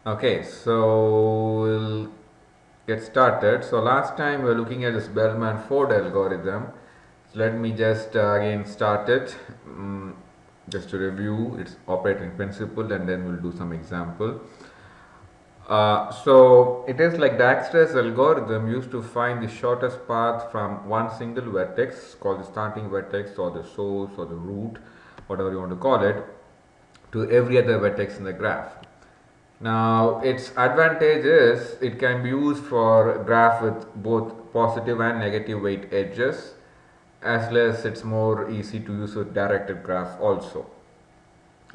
Okay, so we'll get started. So last time we were looking at this Bellman-Ford algorithm. So let me just again start it, just to review its operating principle, and then we'll do some example. So it is like Dijkstra's algorithm used to find the shortest path from one single vertex called the starting vertex or the source or the root, whatever you want to call it, to every other vertex in the graph. Now, its advantage is it can be used for graph with both positive and negative weight edges, as well as it's more easy to use with directed graph also.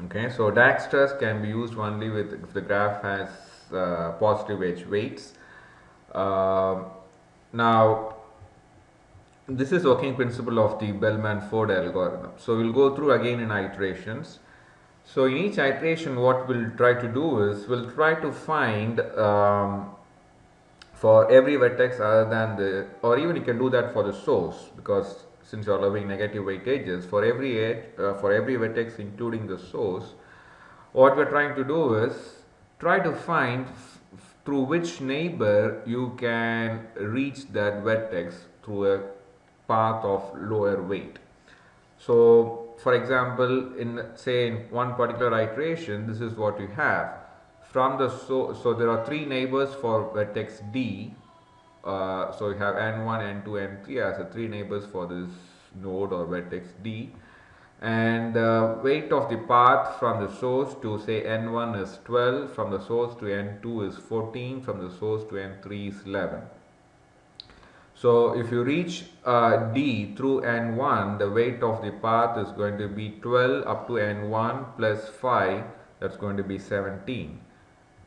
Okay, so Dijkstra's can be used only with if the graph has positive edge weights. Uh, Now, this is working principle of the Bellman-Ford algorithm. So we'll go through again in iterations. So in each iteration, what we'll try to do is we'll try to find for every vertex other than the, or even you can do that for the source, because since you're allowing negative weightages for every edge, for every vertex including the source, what we're trying to do is try to find through which neighbor you can reach that vertex through a path of lower weight. So, for example, in say in one particular iteration, this is what you have from the so there are three neighbors for vertex D. So you have n1, n2, n3 as the three neighbors for this node or vertex D, and the weight of the path from the source to say n1 is 12, from the source to n2 is 14, from the source to n3 is 11. So if you reach D through N1, the weight of the path is going to be 12 up to N1 plus 5, that's going to be 17.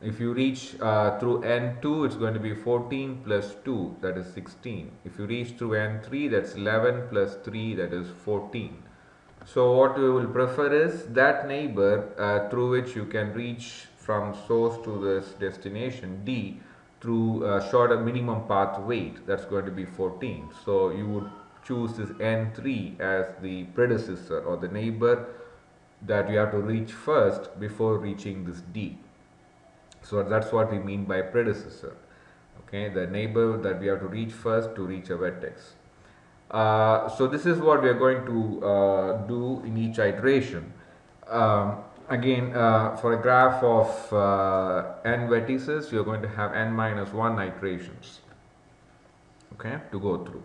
If you reach through N2, it's going to be 14 plus 2, that is 16. If you reach through N3, that's 11 plus 3, that is 14. So what we will prefer is that neighbor through which you can reach from source to this destination D through shorter minimum path weight, that's going to be 14. So you would choose this N3 as the predecessor or the neighbor that you have to reach first before reaching this D. So that's what we mean by predecessor. Okay, the neighbor that we have to reach first to reach a vertex. So this is what we are going to do in each iteration. Again, for a graph of n vertices, you're going to have n minus 1 iterations, okay, to go through.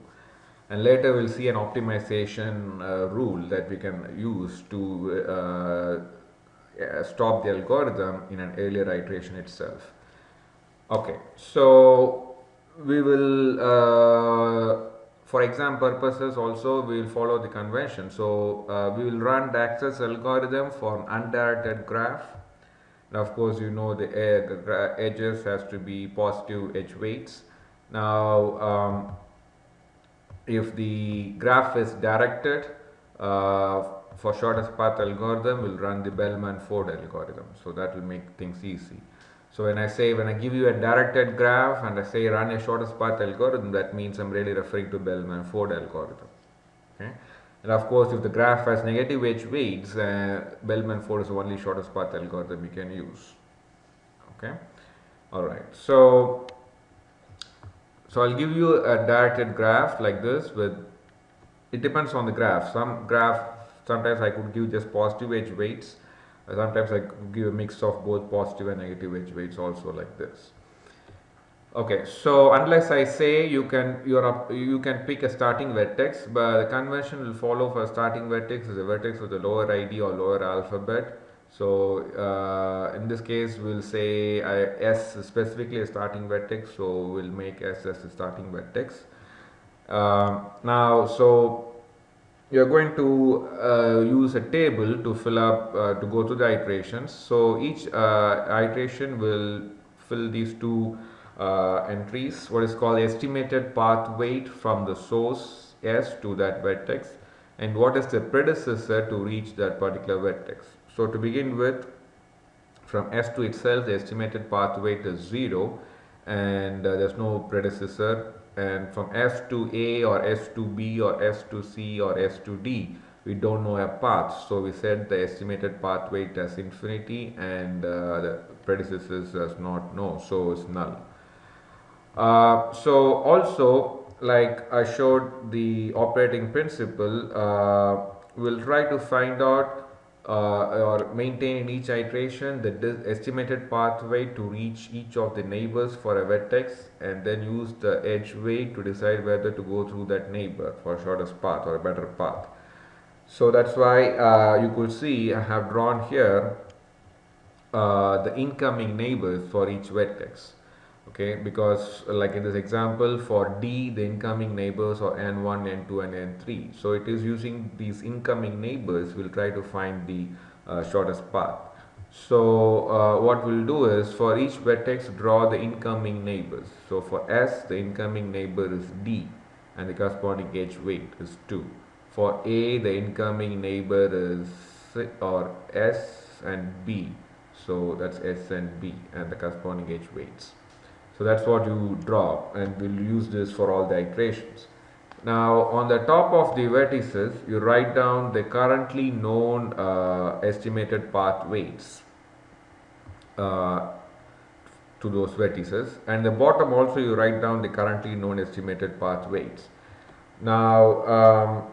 And later we'll see an optimization rule that we can use to stop the algorithm in an earlier iteration itself. Okay, so we will, for exam purposes also, we will follow the convention. So we will run Dijkstra's algorithm for an undirected graph. Now, of course, you know the edges has to be positive edge weights. Now, if the graph is directed, for shortest path algorithm, we'll run the Bellman-Ford algorithm. So that will make things easy. So when I give you a directed graph and I say run a shortest path algorithm, that means I'm really referring to Bellman-Ford algorithm. Okay? And of course, if the graph has negative edge weights, Bellman-Ford is the only shortest path algorithm you can use. Okay? Alright, so I'll give you a directed graph like this with, it depends on the graph. Sometimes I could give just positive edge weights. Sometimes I could give a mix of both positive and negative edge weights also like this. Okay, so unless I say you can pick a starting vertex, but the convention will follow for starting vertex is a vertex with a lower ID or lower alphabet. So in this case, we'll say S is specifically a starting vertex, so we'll make S as a starting vertex. Now, so you're going to use a table to fill up to go through the iterations. So each iteration will fill these two entries, what is called estimated path weight from the source S to that vertex, and what is the predecessor to reach that particular vertex. So to begin with, from S to itself, the estimated path weight is 0, and there's no predecessor. And from S to A or S to B or S to C or S to D, we don't know a path, so we set the estimated path weight as infinity, and the predecessors as not no, so it's null. So also, like I showed the operating principle, we'll try to find out or maintain in each iteration the estimated path weight to reach each of the neighbors for a vertex, and then use the edge weight to decide whether to go through that neighbor for shortest path or a better path. So that's why you could see I have drawn here the incoming neighbors for each vertex. Okay, because like in this example for D, the incoming neighbors are n1, n2 and n3. So it is using these incoming neighbors we'll try to find the shortest path. So what we'll do is for each vertex draw the incoming neighbors. So for S, the incoming neighbor is D and the corresponding edge weight is 2. For A, the incoming neighbor is S and B. So that's S and B and the corresponding edge weights. So that's what you draw, and we'll use this for all the iterations. Now on the top of the vertices, you write down the currently known estimated path weights to those vertices, and the bottom also you write down the currently known estimated path weights. Now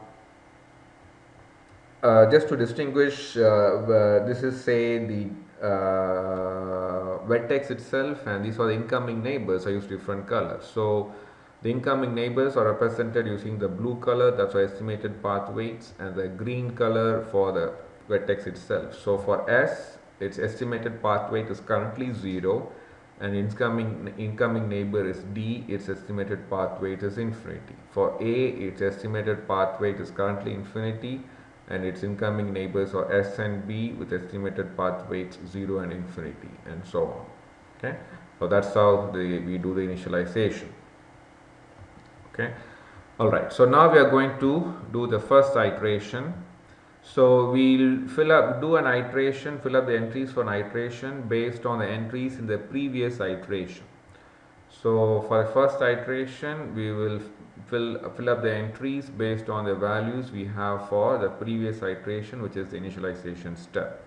just to distinguish, this is say the vertex itself, and these are the incoming neighbors. I use different colors. So the incoming neighbors are represented using the blue color, that's our estimated path weights, and the green color for the vertex itself. So for S, its estimated path weight is currently 0, and incoming neighbor is D, its estimated path weight is infinity. For A, its estimated path weight is currently infinity, and its incoming neighbors are S and B with estimated path weights 0 and infinity, and so on. Okay, so that's how we do the initialization. Okay, all right. So now we are going to do the first iteration. So we'll do an iteration, fill up the entries for an iteration based on the entries in the previous iteration. So for the first iteration, we will fill up the entries based on the values we have for the previous iteration, which is the initialization step.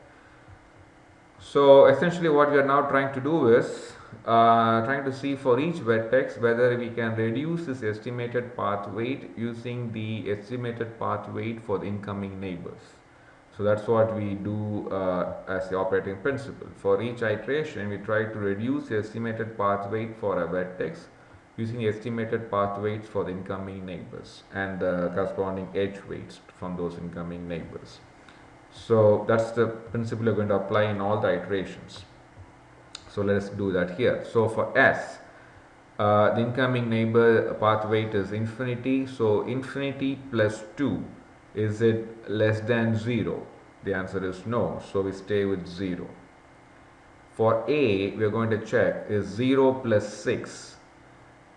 So essentially what we are now trying to do is trying to see for each vertex whether we can reduce this estimated path weight using the estimated path weight for the incoming neighbors. So that's what we do as the operating principle. For each iteration, we try to reduce the estimated path weight for a vertex using the estimated path weights for the incoming neighbors and the corresponding edge weights from those incoming neighbors. So that's the principle we're going to apply in all the iterations. So let's do that here. So for S, the incoming neighbor path weight is infinity. So infinity plus 2, is it less than 0? The answer is no. So we stay with 0. For A, we are going to check is 0 plus 6.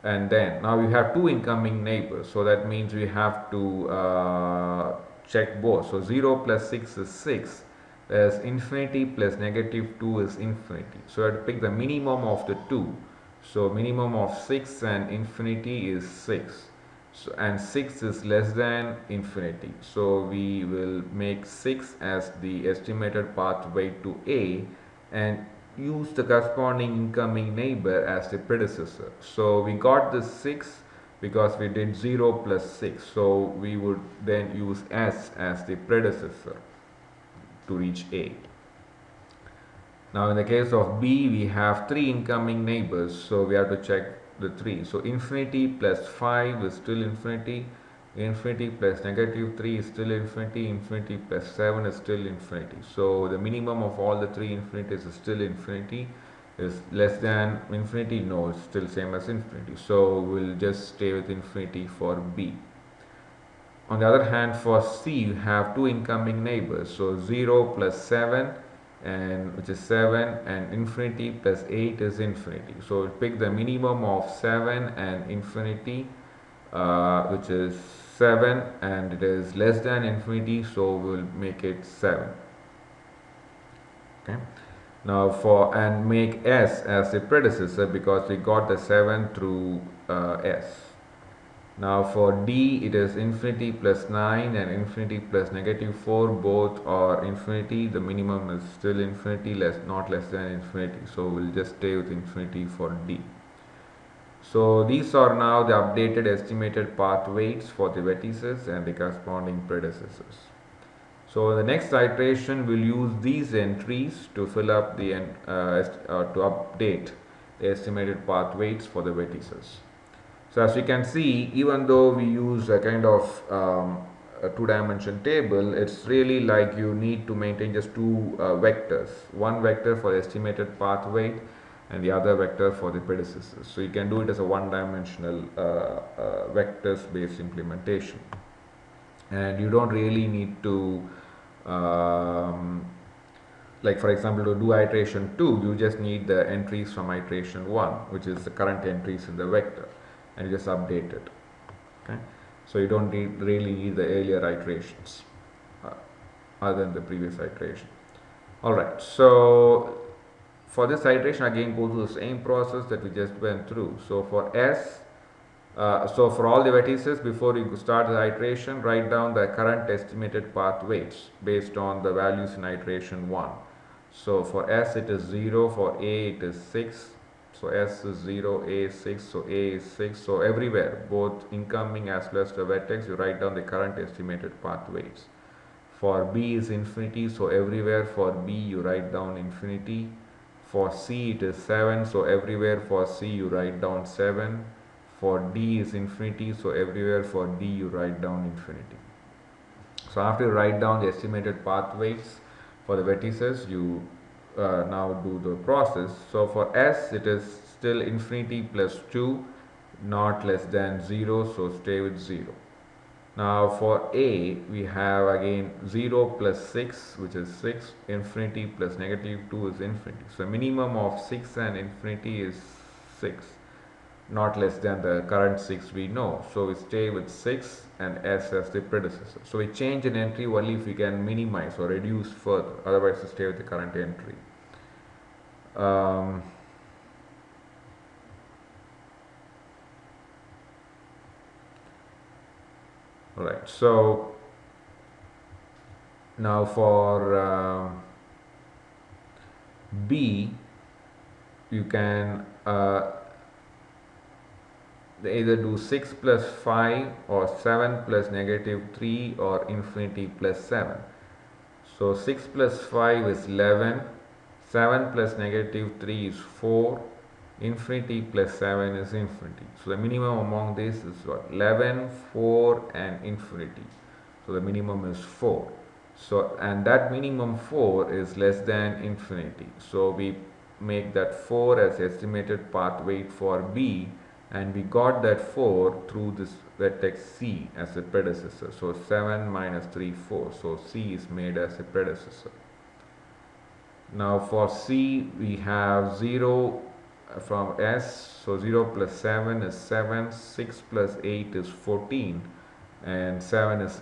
And then now we have two incoming neighbors. So that means we have to check both. So 0 plus 6 is 6. Whereas infinity plus negative 2 is infinity. So I have to pick the minimum of the two. So minimum of 6 and infinity is 6. So, and 6 is less than infinity. So we will make 6 as the estimated path weight to A and use the corresponding incoming neighbor as the predecessor. So we got the 6 because we did 0 plus 6. So we would then use S as the predecessor to reach A. Now in the case of B, we have 3 incoming neighbors, so we have to check the 3. So infinity plus 5 is still infinity, infinity plus negative 3 is still infinity, infinity plus 7 is still infinity. So the minimum of all the 3 infinities is still infinity. Is less than infinity? No, it's still same as infinity. So we'll just stay with infinity for B. On the other hand, for C, you have 2 incoming neighbors. So 0 plus 7, and which is 7, and infinity plus 8 is infinity. So we'll pick the minimum of 7 and infinity, which is 7, and it is less than infinity, so we'll make it 7. Okay. Now and make S as the predecessor because we got the 7 through S. Now for D, it is infinity plus 9 and infinity plus negative 4, both are infinity. The minimum is still infinity, not less than infinity. So we'll just stay with infinity for D. So these are now the updated estimated path weights for the vertices and the corresponding predecessors. So the next iteration will use these entries to fill up to update the estimated path weights for the vertices. So as you can see, even though we use a kind of a two-dimension table, it's really like you need to maintain just two vectors. One vector for the estimated path weight and the other vector for the predecessors. So you can do it as a one-dimensional vectors based implementation. And you don't really need to like for example, to do iteration 2, you just need the entries from iteration 1, which is the current entries in the vector, and you just update it. Okay, so you don't really need the earlier iterations other than the previous iteration. Alright, so for this iteration, again go through the same process that we just went through. So for S, so for all the vertices, before you start the iteration, write down the current estimated path weights based on the values in iteration 1. So for S it is 0, for A it is 6, so S is 0, A is 6, so A is 6. So everywhere, both incoming as well as the vertex, you write down the current estimated path weights. For B is infinity, so everywhere for B you write down infinity. For C it is 7, so everywhere for C you write down 7. For D is infinity, so everywhere for D you write down infinity. So after you write down the estimated path weights for the vertices, you now do the process. So for S it is still infinity plus 2, not less than 0, so stay with 0. Now for A we have again 0 plus 6, which is 6, infinity plus negative 2 is infinity. So minimum of 6 and infinity is 6, not less than the current 6 we know. So we stay with 6 and S as the predecessor. So we change an entry only if we can minimize or reduce further, otherwise we stay with the current entry. Alright, so now for B, you can either do 6 plus 5 or 7 plus negative 3 or infinity plus 7. So 6 plus 5 is 11, 7 plus negative 3 is 4, infinity plus 7 is infinity. So the minimum among these is what? 11, 4 and infinity. So the minimum is 4. So and that minimum 4 is less than infinity. So we make that 4 as estimated path weight for B, and we got that 4 through this vertex C as a predecessor. So 7 minus 3, 4. So C is made as a predecessor. Now for C we have 0 from S, so 0 plus 7 is 7, 6 plus 8 is 14, and 7 is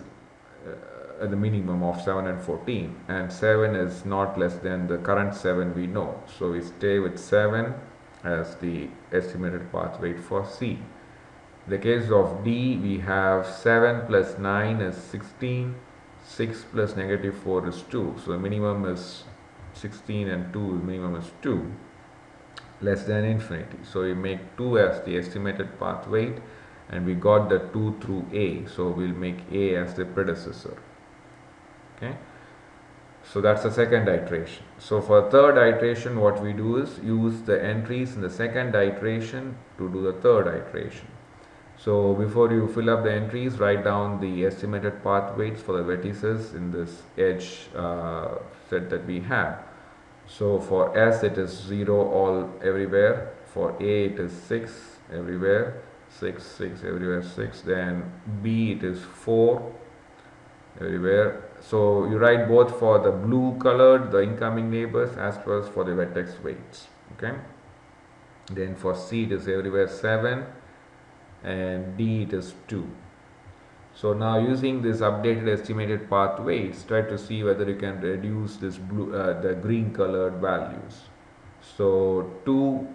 the minimum of 7 and 14, and 7 is not less than the current 7 we know. So we stay with 7 as the estimated path weight for C. In the case of D, we have 7 plus 9 is 16, 6 plus negative 4 is 2. So the minimum is 16 and 2, the minimum is 2, less than infinity. So we make 2 as the estimated path weight, and we got the 2 through A. So we'll make A as the predecessor. Okay. So that's the second iteration. So for third iteration, what we do is use the entries in the second iteration to do the third iteration. So before you fill up the entries, write down the estimated path weights for the vertices in this edge set that we have. So for S it is 0 everywhere. For A it is 6 everywhere, 6, 6 everywhere, 6. Then B it is 4 everywhere. So you write both for the blue colored, the incoming neighbors, as well as for the vertex weights. Okay. Then for C it is everywhere 7, and D it is 2. So now using this updated estimated path weights, try to see whether you can reduce this blue, the green colored values. So 2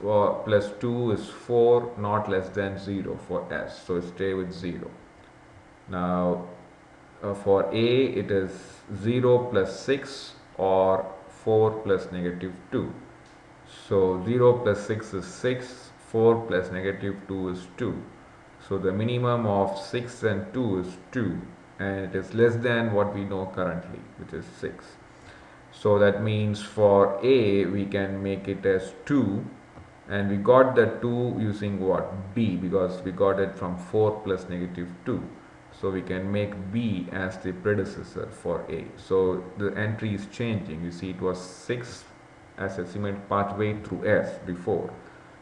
plus 2 is 4, not less than 0 for S, so stay with 0. Now for A it is 0 plus 6 or 4 plus negative 2. So 0 plus 6 is 6, 4 plus negative 2 is 2. So the minimum of 6 and 2 is 2, and it is less than what we know currently, which is 6. So that means for A we can make it as 2, and we got the 2 using what? B, because we got it from 4 plus negative 2. So we can make B as the predecessor for A. So the entry is changing. You see it was 6 as estimated path weight through S before.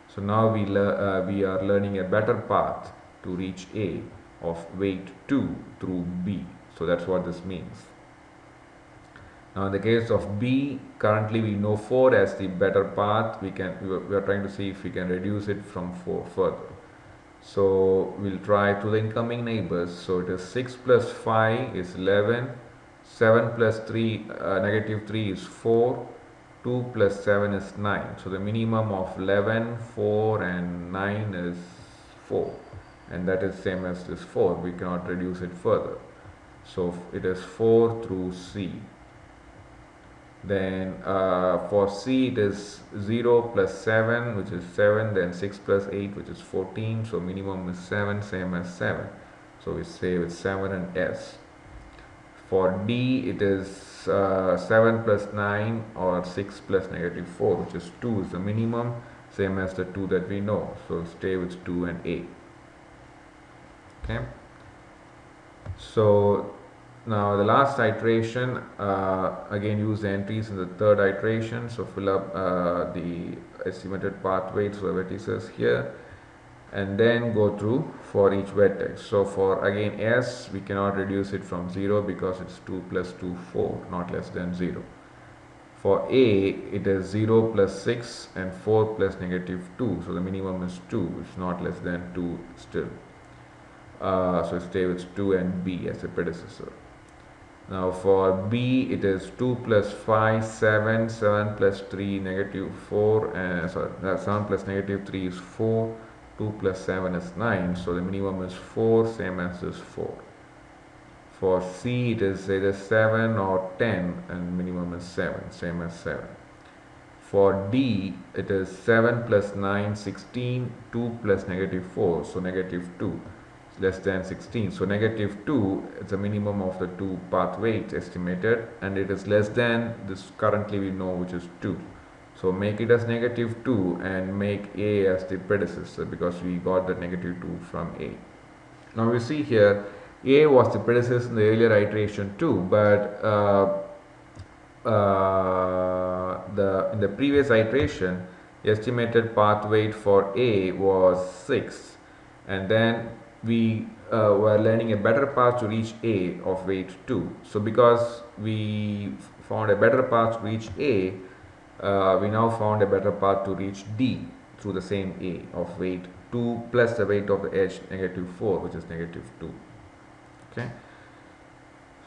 So now we are learning a better path to reach A of weight 2 through B. So that's what this means. Now in the case of B, currently we know 4 as the better path. We are trying to see if we can reduce it from 4 further. So we'll try to the incoming neighbors. So it is 6 plus 5 is 11, 7 plus 3 negative 3 is 4, 2 plus 7 is 9. So the minimum of 11, 4 and 9 is 4, and that is same as this 4. We cannot reduce it further. So it is 4 through C. Then for C it is 0 plus 7, which is 7, then 6 plus 8, which is 14. So minimum is 7, same as 7. So we say with 7 and S. For D it is 7 plus 9 or 6 plus negative 4, which is 2 is the minimum, same as the 2 that we know. So stay with 2 and A. Okay. So now the last iteration, again use the entries in the third iteration. So fill up the estimated path weights for vertices here, and then go through for each vertex. So for again S, we cannot reduce it from 0 because it's 2 plus 2, 4, not less than 0. For A, it is 0 plus 6 and 4 plus negative 2. So the minimum is 2, it's not less than 2 still. So stay with 2 and B as a predecessor. Now for B it is 2 plus 5, 7, 7 plus 3, negative 4, 7 plus negative 3 is 4, 2 plus 7 is 9, so the minimum is 4, same as this 4. For C it is either 7 or 10, and minimum is 7, same as 7. For D it is 7 plus 9, 16, 2 plus negative 4, so negative 2. Less than 16, so negative 2 is the minimum of the 2 path weights estimated, and it is less than this currently we know, which is 2. So make it as negative 2 and make A as the predecessor, because we got the negative 2 from A. Now we see here A was the predecessor in the earlier iteration too, but in the previous iteration the estimated path weight for A was 6, and then we were learning a better path to reach A of weight 2. So because we found a better path to reach A, we now found a better path to reach D through the same A of weight 2 plus the weight of the edge negative 4, which is negative 2. Okay.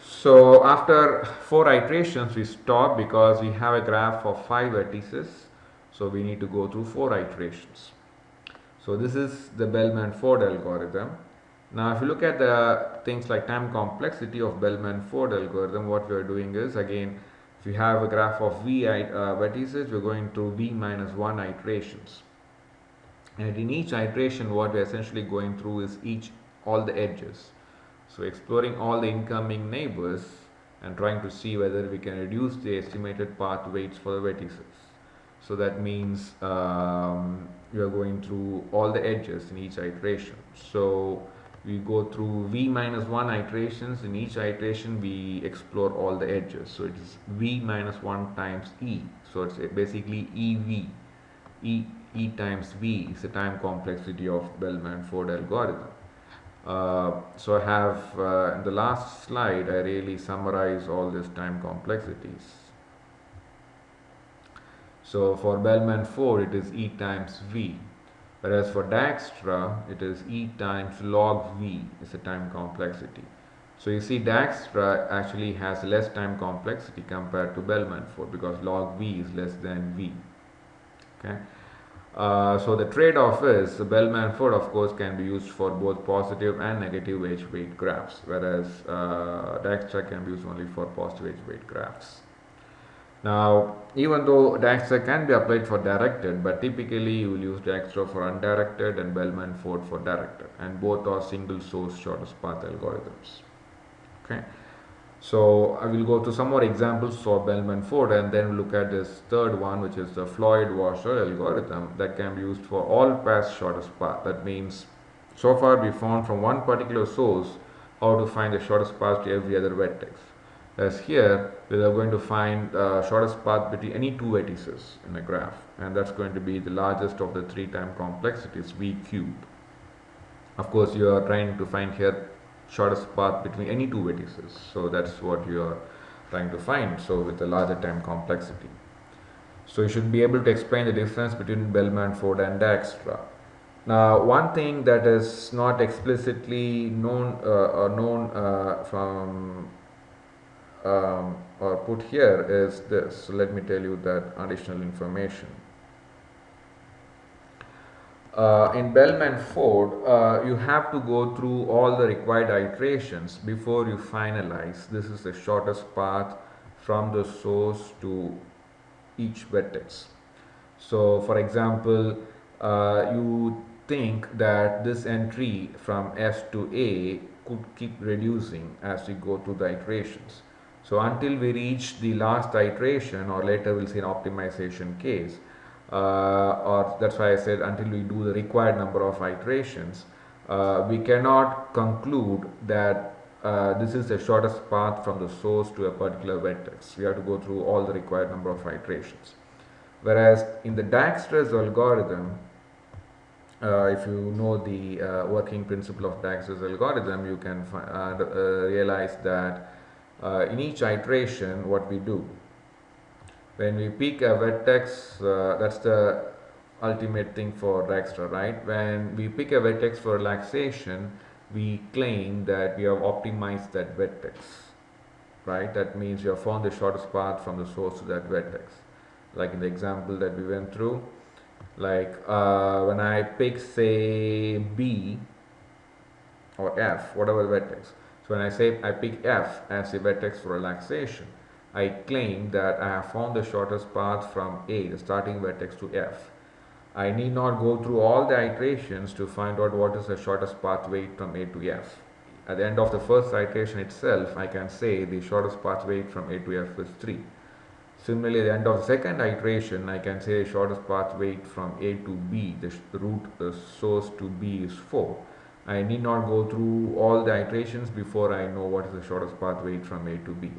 So after 4 iterations we stop because we have a graph of 5 vertices. So we need to go through 4 iterations. So this is the Bellman-Ford algorithm. Now if you look at the things like time complexity of Bellman-Ford algorithm, what we are doing is, again, if you have a graph of V vertices, we are going through V minus 1 iterations. And in each iteration what we are essentially going through is all the edges. So exploring all the incoming neighbors and trying to see whether we can reduce the estimated path weights for the vertices. So that means we are going through all the edges in each iteration. So we go through V minus 1 iterations. In each iteration we explore all the edges. So it is V minus 1 times E. So it's basically EV. E times V is the time complexity of Bellman-Ford algorithm. So I have in the last slide I really summarize all these time complexities. So for Bellman-Ford it is E times V, whereas for Dijkstra it is E times log V is the time complexity. So you see Dijkstra actually has less time complexity compared to Bellman-Ford because log V is less than V. Okay. So the trade-off is the Bellman-Ford, of course, can be used for both positive and negative edge-weight graphs, whereas Dijkstra can be used only for positive edge-weight graphs. Now, even though Dijkstra can be applied for directed, but typically you will use Dijkstra for undirected and Bellman-Ford for directed, and both are single-source shortest path algorithms. Okay. So I will go to some more examples for Bellman-Ford and then look at this third one, which is the Floyd-Warshall algorithm that can be used for all paths shortest path. That means so far we found from one particular source how to find the shortest path to every other vertex. As here we are going to find shortest path between any two vertices in a graph, and that's going to be the largest of the three-time complexities V cube. Of course, you are trying to find here shortest path between any two vertices. So that's what you are trying to find. So with a larger time complexity. So you should be able to explain the difference between Bellman-Ford and Dijkstra. Now, one thing that is not explicitly known from or put here is this. So let me tell you that additional information. In Bellman-Ford, you have to go through all the required iterations before you finalize. This is the shortest path from the source to each vertex. So, for example, you think that this entry from S to A could keep reducing as we go through the iterations. So, until we reach the last iteration, or later we'll say an optimization case, or that's why I said until we do the required number of iterations, we cannot conclude that this is the shortest path from the source to a particular vertex. We have to go through all the required number of iterations. Whereas in the Dijkstra's algorithm, if you know the working principle of Dijkstra's algorithm, you can realize that in each iteration, what we do, when we pick a vertex, that's the ultimate thing for Dijkstra, right? When we pick a vertex for relaxation, we claim that we have optimized that vertex, right? That means we have found the shortest path from the source to that vertex. Like in the example that we went through, like when I pick, say, B or F, whatever vertex. So when I say I pick F as a vertex for relaxation, I claim that I have found the shortest path from A, the starting vertex, to F. I need not go through all the iterations to find out what is the shortest path weight from A to F. At the end of the first iteration itself, I can say the shortest path weight from A to F is 3. Similarly, at the end of the second iteration, I can say the shortest path weight from A to B, the root source to B, is 4. I need not go through all the iterations before I know what is the shortest path weight from A to B.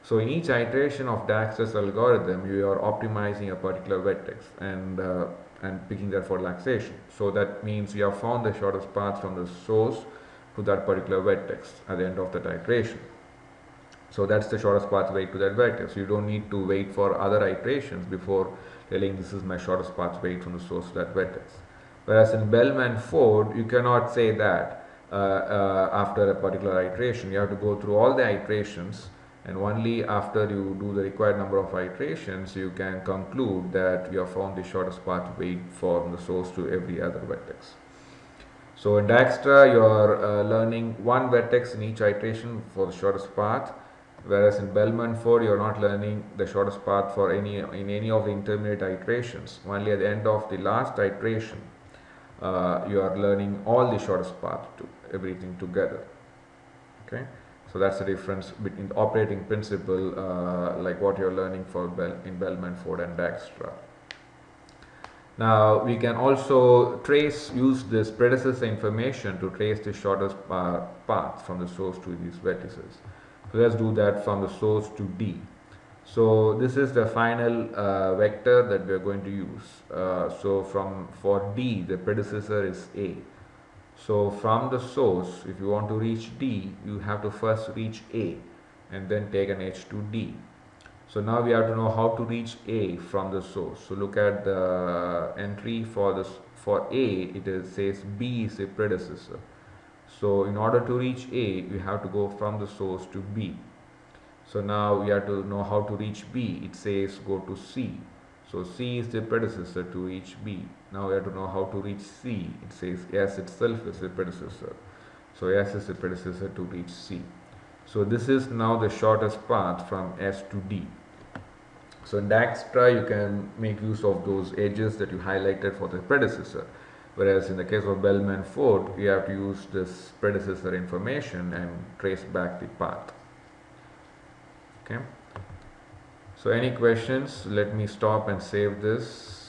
So in each iteration of Dijkstra's algorithm, you are optimizing a particular vertex and picking that for relaxation. So that means you have found the shortest path from the source to that particular vertex at the end of that iteration. So that's the shortest path weight to that vertex. You don't need to wait for other iterations before telling this is my shortest path weight from the source to that vertex. Whereas in Bellman-Ford, you cannot say that after a particular iteration. You have to go through all the iterations, and only after you do the required number of iterations you can conclude that you have found the shortest path weight from the source to every other vertex. So in Dijkstra you are learning one vertex in each iteration for the shortest path, whereas in Bellman-Ford you are not learning the shortest path for any of the intermediate iterations. Only at the end of the last iteration you are learning all the shortest path to everything together. Okay. So that's the difference between the operating principle, like what you're learning for in Bellman-Ford and Dijkstra. Now we can also use this predecessor information to trace the shortest path from the source to these vertices. So let's do that from the source to D. So this is the final vector that we are going to use. So for D, the predecessor is A. So from the source, if you want to reach D, you have to first reach A and then take an edge to D. So now we have to know how to reach A from the source. So look at the entry for A, it says B is a predecessor. So in order to reach A, you have to go from the source to B. So now we have to know how to reach B. It says go to C. So C is the predecessor to reach B. Now we have to know how to reach C. It says S itself is the predecessor. So S is the predecessor to reach C. So this is now the shortest path from S to D. So in Dijkstra you can make use of those edges that you highlighted for the predecessor. Whereas in the case of Bellman Ford, you have to use this predecessor information and trace back the path. Okay. So any questions? Let me stop and save this.